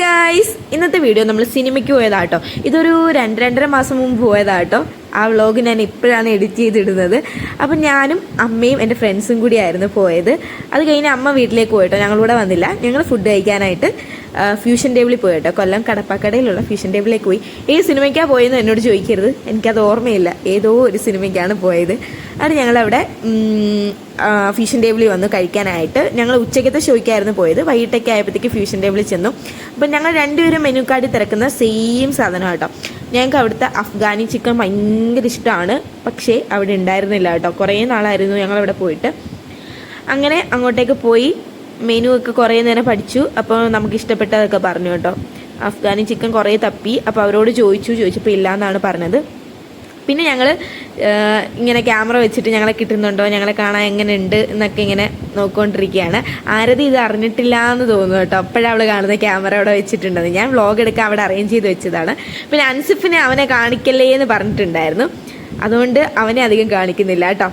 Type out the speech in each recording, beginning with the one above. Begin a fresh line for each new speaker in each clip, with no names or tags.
Guys, ഇന്നത്തെ video നമ്മൾ സിനിമയ്ക്ക് പോയതാട്ടോ. ഇതൊരു 2-2.5 മാസം മുമ്പ് പോയതാട്ടോ. ആ വ്ളോഗ് ഞാൻ ഇപ്പോഴാണ് എഡിറ്റ് ചെയ്തിടുന്നത്. അപ്പം ഞാനും അമ്മയും എൻ്റെ ഫ്രണ്ട്സും കൂടിയായിരുന്നു പോയത്. അത് കഴിഞ്ഞ് അമ്മ വീട്ടിലേക്ക് പോയിട്ടോ, ഞങ്ങളിവിടെ വന്നില്ല. ഞങ്ങൾ ഫുഡ് കഴിക്കാനായിട്ട് ഫ്യൂഷൻ ടേബിളിൽ പോയിട്ടോ. കൊല്ലം കടപ്പാക്കടയിലുള്ള ഫ്യൂഷൻ ടേബിളിലേക്ക് പോയി. ഏത് സിനിമയ്ക്കാണ് പോയെന്ന് എന്നോട് ചോദിക്കരുത്, എനിക്കത് ഓർമ്മയില്ല. ഏതോ ഒരു സിനിമയ്ക്കാണ് പോയത്. അത് ഞങ്ങളവിടെ ഫ്യൂഷൻ ടേബിളിൽ വന്നു കഴിക്കാനായിട്ട്. ഞങ്ങൾ ഉച്ചയ്ക്കത്തെ ഷോയ്ക്കായിരുന്നു പോയത്. വൈകിട്ടൊക്കെ ആയപ്പോഴത്തേക്ക് ഫ്യൂഷൻ ടേബിളിൽ ചെന്നു. അപ്പം ഞങ്ങൾ രണ്ടുപേരും മെനു കാർഡിൽ തിരക്കുന്ന സെയിം സാധനം കേട്ടോ. ഞങ്ങൾക്ക് അവിടുത്തെ അഫ്ഗാനി ചിക്കൻ ഭയങ്കര ഇഷ്ടമാണ്. പക്ഷേ അവിടെ ഉണ്ടായിരുന്നില്ല കേട്ടോ. കുറേ നാളായിരുന്നു ഞങ്ങളവിടെ പോയിട്ട്. അങ്ങനെ അങ്ങോട്ടേക്ക് പോയി മെനു ഒക്കെ കുറേ നേരം പഠിച്ചു. അപ്പോൾ നമുക്ക് ഇഷ്ടപ്പെട്ടതൊക്കെ പറഞ്ഞു കേട്ടോ. അഫ്ഗാനി ചിക്കൻ കുറേ തപ്പി. അപ്പോൾ അവരോട് ചോദിച്ചപ്പോൾ ഇല്ലയെന്നാണ് പറഞ്ഞത്. പിന്നെ ഞങ്ങൾ ഇങ്ങനെ ക്യാമറ വെച്ചിട്ട് ഞങ്ങളെ കിട്ടുന്നുണ്ടോ, ഞങ്ങളെ കാണാൻ എങ്ങനെ ഉണ്ട് എന്നൊക്കെ ഇങ്ങനെ നോക്കിക്കൊണ്ടിരിക്കുകയാണ്. ആരതി ഇത് അറിഞ്ഞിട്ടില്ല എന്ന് തോന്നുന്നു കേട്ടോ. അപ്പോഴാണ് അവൾ കാണുന്ന ക്യാമറ അവിടെ വെച്ചിട്ടുണ്ടെന്ന്. ഞാൻ വ്ളോഗ് എടുക്കാൻ അവിടെ അറേഞ്ച് ചെയ്ത് വെച്ചതാണ്. പിന്നെ അൻസിഫിനെ അവനെ കാണിക്കല്ലേ എന്ന് പറഞ്ഞിട്ടുണ്ടായിരുന്നു. അതുകൊണ്ട് അവനെ അധികം കാണിക്കുന്നില്ല കേട്ടോ.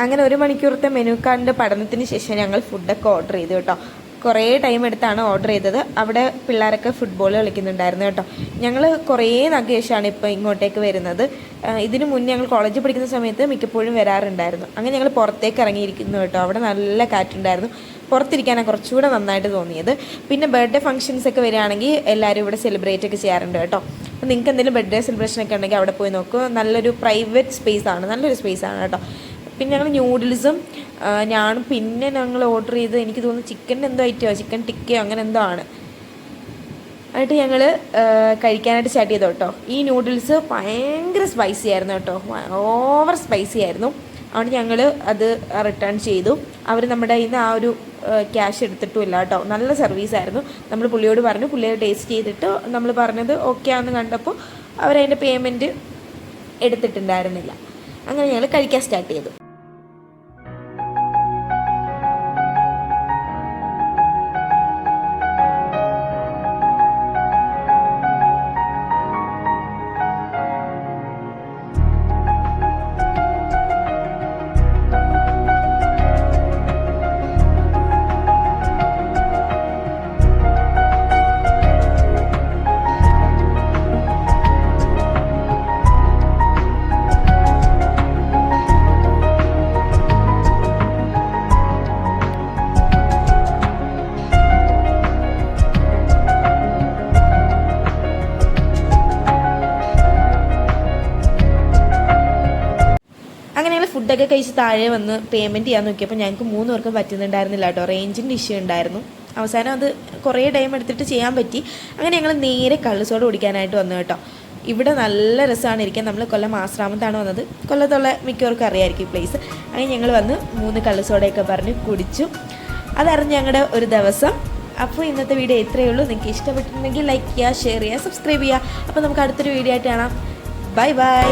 അങ്ങനെ 1 മണിക്കൂറത്തെ മെനു കാർഡിൻ്റെ പഠനത്തിന് ശേഷം ഞങ്ങൾ ഫുഡൊക്കെ ഓർഡർ ചെയ്തു കേട്ടോ. കുറേ ടൈം എടുത്താണ് ഓർഡർ ചെയ്തത്. അവിടെ പിള്ളേരൊക്കെ ഫുട്ബോൾ കളിക്കുന്നുണ്ടായിരുന്നു കേട്ടോ. ഞങ്ങൾ കുറേ നാൾക്ക് ശേഷമാണ് ഇപ്പോൾ ഇങ്ങോട്ടേക്ക് വരുന്നത്. ഇതിനു മുന്നേ ഞങ്ങൾ കോളേജിൽ പഠിക്കുന്ന സമയത്ത് മിക്കപ്പോഴും വരാറുണ്ടായിരുന്നു. അങ്ങനെ ഞങ്ങൾ പുറത്തേക്ക് ഇറങ്ങിയിരിക്കുന്നു കേട്ടോ. അവിടെ നല്ല കാറ്റുണ്ടായിരുന്നു. പുറത്തിരിക്കാനാണ് കുറച്ചുകൂടെ നന്നായിട്ട് തോന്നിയത്. പിന്നെ ബർത്ത്ഡേ ഫംഗ്ഷൻസ് ഒക്കെ വരികയാണെങ്കിൽ എല്ലാവരും ഇവിടെ സെലിബ്രേറ്റ് ഒക്കെ ചെയ്യാറുണ്ട് കേട്ടോ. അപ്പോൾ നിങ്ങൾക്ക് എന്തെങ്കിലും ബർത്ത്ഡേ സെലിബ്രേഷൻ ഒക്കെ ഉണ്ടെങ്കിൽ അവിടെ പോയി നോക്കുക. നല്ലൊരു പ്രൈവറ്റ് സ്പേസാണ്, നല്ലൊരു സ്പേസാണ് കേട്ടോ. പിന്നെ ഞങ്ങൾ ന്യൂഡിൽസും ഞാനും പിന്നെ ഞങ്ങൾ ഓർഡർ ചെയ്ത്, എനിക്ക് തോന്നുന്നു ചിക്കൻ എന്തോ ഐറ്റമോ ചിക്കൻ ടിക്കയോ അങ്ങനെ എന്തോ ആണ്. എന്നിട്ട് ഞങ്ങൾ കഴിക്കാനായിട്ട് സ്റ്റാർട്ട് ചെയ്തു കേട്ടോ. ഈ ന്യൂഡിൽസ് ഭയങ്കര സ്പൈസി ആയിരുന്നു കേട്ടോ, ഓവർ സ്പൈസി ആയിരുന്നു. അതുകൊണ്ട് ഞങ്ങൾ അത് റിട്ടേൺ ചെയ്തു. അവർ നമ്മുടെ കയ്യിൽ നിന്ന് ആ ഒരു ക്യാഷ് എടുത്തിട്ടുമില്ല കേട്ടോ. നല്ല സർവീസായിരുന്നു. നമ്മൾ പുള്ളിയോട് പറഞ്ഞു, പുള്ളിയെ ടേസ്റ്റ് ചെയ്തിട്ട് നമ്മൾ പറഞ്ഞത് ഓക്കെ ആണെന്ന് കണ്ടപ്പോൾ അവരതിൻ്റെ പേയ്മെൻറ്റ് എടുത്തിട്ടുണ്ടായിരുന്നില്ല. അങ്ങനെ ഞങ്ങൾ കഴിക്കാൻ സ്റ്റാർട്ട് ചെയ്തു. അങ്ങനെ ഞങ്ങൾ ഫുഡൊക്കെ കഴിച്ച് താഴെ വന്ന് പേയ്മെൻറ്റ് ചെയ്യാൻ നോക്കിയപ്പോൾ ഞങ്ങൾക്ക് 3 പേർക്കും പറ്റുന്നുണ്ടായിരുന്നില്ല കേട്ടോ. റേഞ്ചിൻ്റെ ഇഷ്യൂ ഉണ്ടായിരുന്നു. അവസാനം അത് കുറേ ടൈം എടുത്തിട്ട് ചെയ്യാൻ പറ്റി. അങ്ങനെ ഞങ്ങൾ നേരെ കള്ളുസോഡ കുടിക്കാനായിട്ട് വന്നു കേട്ടോ. ഇവിടെ നല്ല രസമാണ് ഇരിക്കാൻ. നമ്മൾ കൊല്ലം ആശ്രാമത്താണ് വന്നത്. കൊല്ലത്തുള്ള മിക്കവർക്കും അറിയാമായിരിക്കും ഈ പ്ലേസ്. അങ്ങനെ ഞങ്ങൾ വന്ന് 3 കള്ളുസോഡയൊക്കെ പറഞ്ഞ് കുടിച്ചു. അതായിരുന്നു ഞങ്ങളുടെ ഒരു ദിവസം. അപ്പോൾ ഇന്നത്തെ വീഡിയോ ഇത്രയേ ഉള്ളൂ. നിങ്ങൾക്ക് ഇഷ്ടപ്പെട്ടിട്ടുണ്ടെങ്കിൽ ലൈക്ക് ചെയ്യുക, ഷെയർ ചെയ്യുക, സബ്സ്ക്രൈബ് ചെയ്യുക. അപ്പോൾ നമുക്ക് അടുത്തൊരു വീഡിയോ ആയിട്ട് കാണാം. Bye bye.